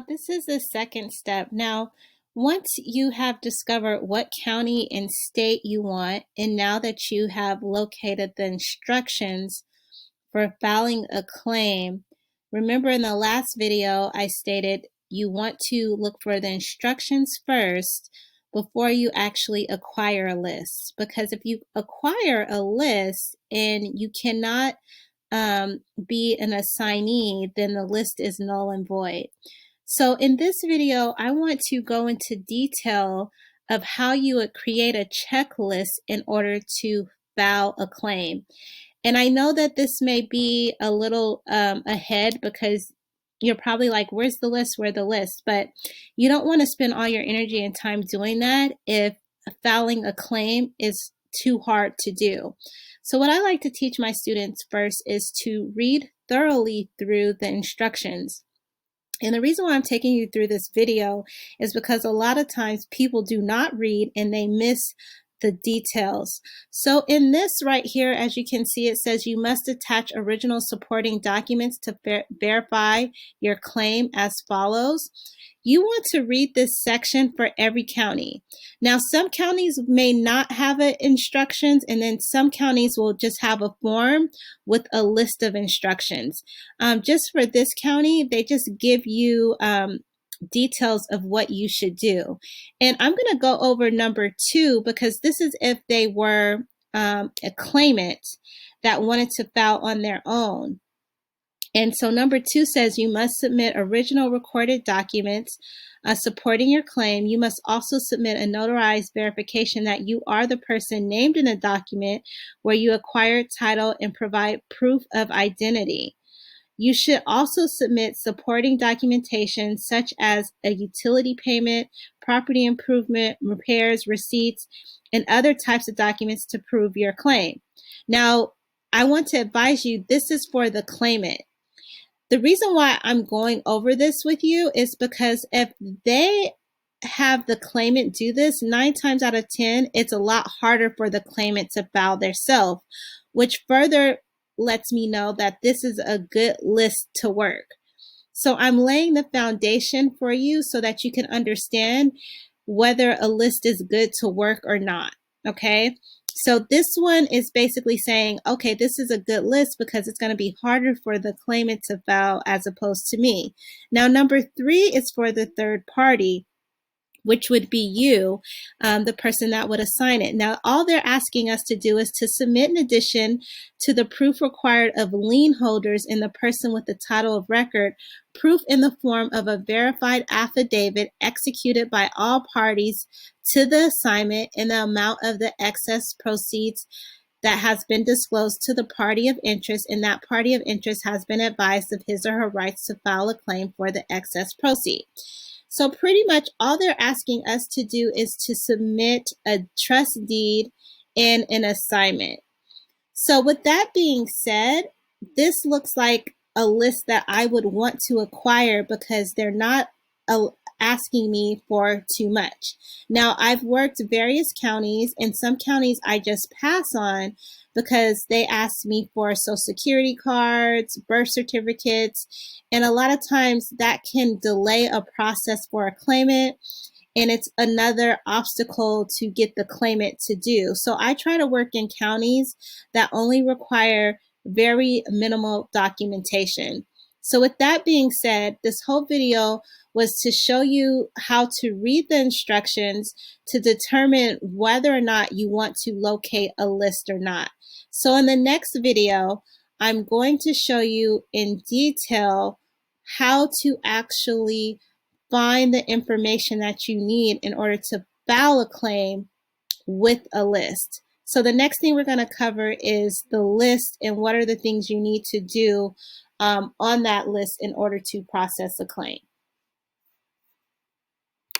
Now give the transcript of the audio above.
this is the second step. Now, once you have discovered what county and state you want, and now that you have located the instructions for filing a claim, remember in the last video I stated you want to look for the instructions first before you actually acquire a list. Because if you acquire a list and you cannot be an assignee, then the list is null and void. So in this video, I want to go into detail of how you would create a checklist in order to file a claim. And I know that this may be a little ahead because you're probably like, where's the list? Where's the list? But you don't want to spend all your energy and time doing that if filing a claim is too hard to do. So what I like to teach my students first is to read thoroughly through the instructions. And the reason why I'm taking you through this video is because a lot of times people do not read and they miss the details. So in this right here, as you can see, it says you must attach original supporting documents to verify your claim as follows. You want to read this section for every county. Now, some counties may not have instructions, and then some counties will just have a form with a list of instructions. Just for this county, they just give you details of what you should do. And I'm going to go over number 2 because this is if they were a claimant that wanted to file on their own. And so number 2 says you must submit original recorded documents supporting your claim. You must also submit a notarized verification that you are the person named in the document where you acquired title and provide proof of identity. You should also submit supporting documentation such as a utility payment, property improvement, repairs, receipts, and other types of documents to prove your claim. Now, I want to advise you, this is for the claimant. The reason why I'm going over this with you is because if they have the claimant do this, 9 times out of 10, it's a lot harder for the claimant to file theirself, which further lets me know that this is a good list to work. So I'm laying the foundation for you so that you can understand whether a list is good to work or not, okay? So this one is basically saying, okay, this is a good list because it's going to be harder for the claimant to file as opposed to me. Now, number 3 is for the third party, which would be you, the person that would assign it. Now, all they're asking us to do is to submit, in addition to the proof required of lien holders and the person with the title of record, proof in the form of a verified affidavit executed by all parties to the assignment in the amount of the excess proceeds that has been disclosed to the party of interest, and that party of interest has been advised of his or her rights to file a claim for the excess proceed. So pretty much all they're asking us to do is to submit a trust deed and an assignment. So with that being said, this looks like a list that I would want to acquire because they're not asking me for too much. Now, I've worked various counties, and some counties I just pass on because they ask me for social security cards, birth certificates, and a lot of times that can delay a process for a claimant, and it's another obstacle to get the claimant to do. So I try to work in counties that only require very minimal documentation. So with that being said, this whole video was to show you how to read the instructions to determine whether or not you want to locate a list or not. So in the next video, I'm going to show you in detail how to actually find the information that you need in order to file a claim with a list. So the next thing we're going to cover is the list and what are the things you need to do on that list in order to process a claim.